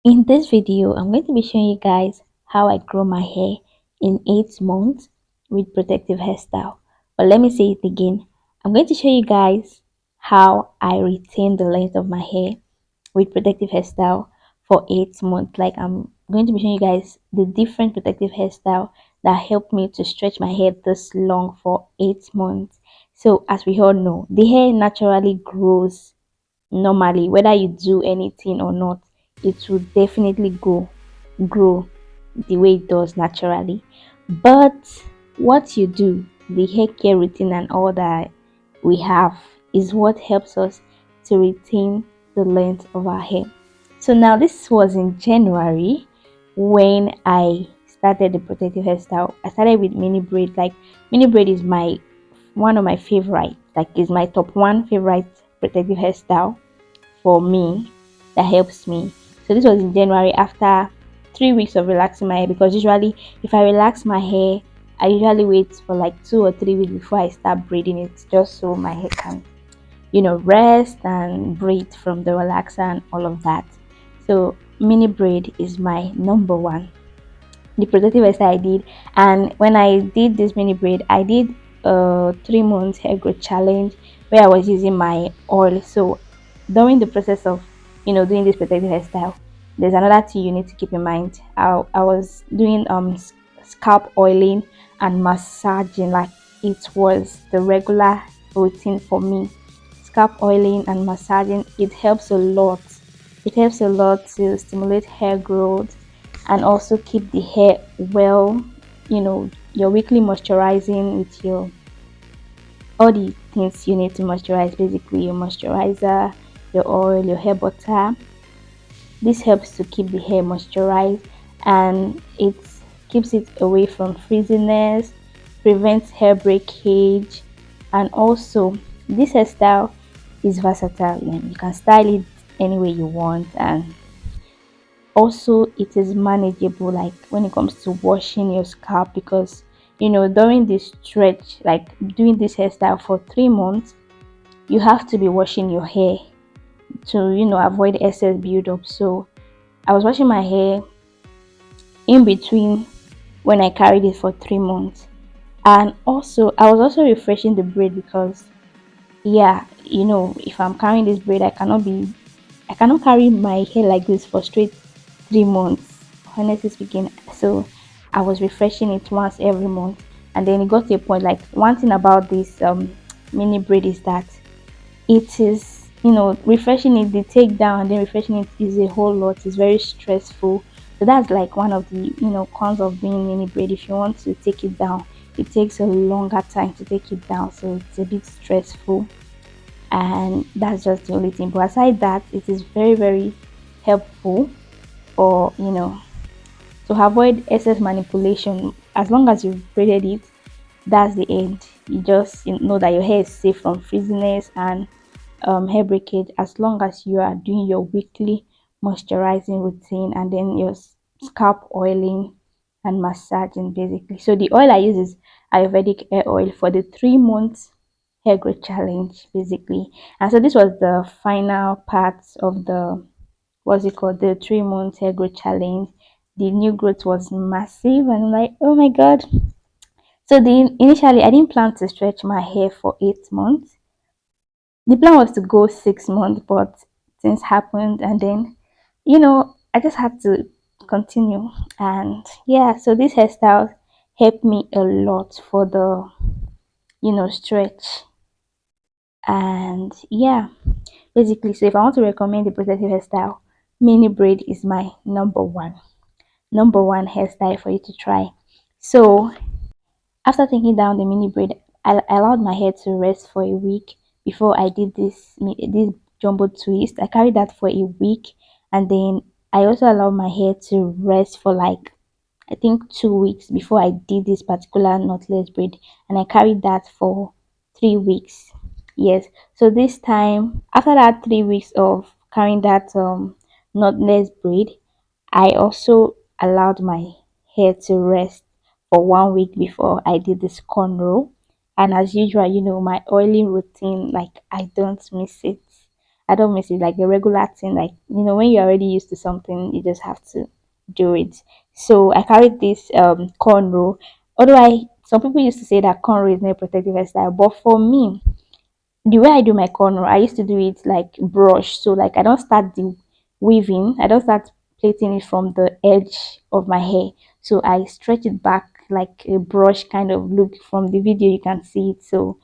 In this video, I'm going to be showing you guys how I grow my hair in 8 months with protective hairstyle. But let me say it again. I'm going to show you guys how I retain the length of my hair with protective hairstyle for 8 months. Like I'm going to be showing you guys the different protective hairstyle that helped me to stretch my hair this long for 8 months. So as we all know, the hair naturally grows normally, whether you do anything or not, it will definitely grow the way it does naturally. But what you do, the hair care routine and all that we have, is what helps us to retain the length of our hair. So now this was in January when I started the protective hairstyle. I started with mini braid. Like mini braid is my one of my favorite, like is my top one favorite protective hairstyle for me that helps me. So this was in January after 3 weeks of relaxing my hair, because usually if I relax my hair, I usually wait for like 2 or 3 weeks before I start braiding it, just so my hair can, rest and breathe from the relaxer and all of that. So mini braid is my number one, the protective hairstyle I did. And when I did this mini braid, I did a 3 month hair growth challenge where I was using my oil. So during the process of doing this protective hairstyle, there's another thing you need to keep in mind. I was doing scalp oiling and massaging, like it was the regular routine for me. Scalp oiling and massaging, it helps a lot. It helps a lot to stimulate hair growth and also keep the hair well. Your weekly moisturizing with your all the things you need to moisturize, basically your moisturizer, your oil, your hair butter. This helps to keep the hair moisturized, and it keeps it away from frizziness, prevents hair breakage, and also this hairstyle is versatile. You can style it any way you want, and also it is manageable, like when it comes to washing your scalp, because during this stretch, like doing this hairstyle for 3 months, you have to be washing your hair to avoid excess buildup. So I was washing my hair in between when I carried it for 3 months, and also I was also refreshing the braid, because yeah, if I'm carrying this braid, I cannot carry my hair like this for straight 3 months, honestly speaking. So I was refreshing it once every month, and then it got to a point. Like one thing about this mini braid is that it is, refreshing it, the takedown and then refreshing it is a whole lot. It's very stressful. So that's like one of the cons of being mini braid. If you want to take it down, it takes a longer time to take it down, so it's a bit stressful, and that's just the only thing. But aside that, it is very, very helpful for to avoid excess manipulation. As long as you've braided it, that's the end. You just know that your hair is safe from frizziness and hair breakage, as long as you are doing your weekly moisturizing routine and then your scalp oiling and massaging, basically. So the oil I use is Ayurvedic hair oil for the 3 months hair growth challenge, basically. And so this was the final part of the, what's it called, the 3 months hair growth challenge. The new growth was massive, and I'm like, oh my god. So initially I didn't plan to stretch my hair for 8 months. The plan was to go 6 months, but things happened, and then I just had to continue. And yeah, so this hairstyle helped me a lot for the stretch. And yeah, basically, so if I want to recommend the protective hairstyle, mini braid is my number one hairstyle for you to try. So after taking down the mini braid, I allowed my hair to rest for a week before I did this jumbo twist. I carried that for a week, and then I also allowed my hair to rest for like, I think, 2 weeks before I did this particular knotless braid, and I carried that for 3 weeks. Yes, so this time after that 3 weeks of carrying that knotless braid, I also allowed my hair to rest for 1 week before I did this cornrow. And as usual, my oiling routine, like I don't miss it. I don't miss it, like a regular thing. Like, when you're already used to something, you just have to do it. So I carried this cornrow. Although some people used to say that cornrow is not a protective hairstyle, but for me, the way I do my corner, I used to do it like brush. So like I don't start the weaving, I don't start plaiting it from the edge of my hair. So I stretch it back like a brush kind of look. From the video you can see it. So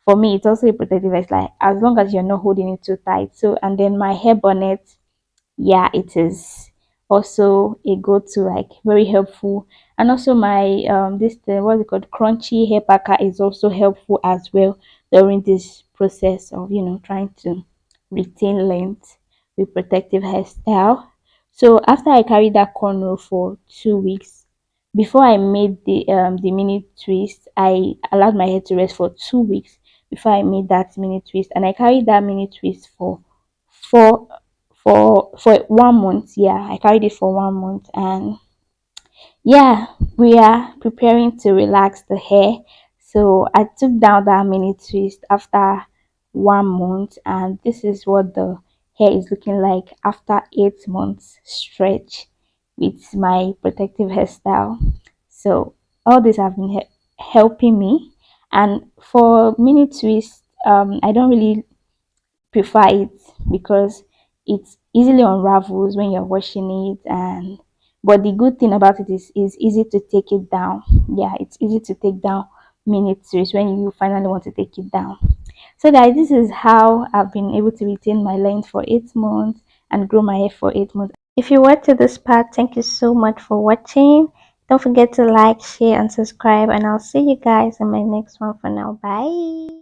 for me it's also a protective. It's like as long as you're not holding it too tight. So and then my hair bonnet, yeah, it is also a go-to, like very helpful. And also my this thing, what's it called, crunchy hair packer, is also helpful as well during this process of trying to retain length with protective hairstyle. So after I carried that cornrow for 2 weeks, before I made the mini twist, I allowed my hair to rest for 2 weeks before I made that mini twist, and I carried that mini twist for four for 1 month. Yeah, I carried it for 1 month, and yeah, we are preparing to relax the hair. So I took down that mini twist after 1 month, and this is what the hair is looking like after 8 months stretch with my protective hairstyle. So all this have been helping me. And for mini twist, I don't really prefer it because it easily unravels when you're washing it. And but the good thing about it is easy to take it down. Yeah, it's easy to take down minutes when you finally want to take it down. So guys, this is how I've been able to retain my length for 8 months and grow my hair for 8 months. If you watched to this part, thank you so much for watching. Don't forget to like, share, and subscribe, and I'll see you guys in my next one. For now, bye.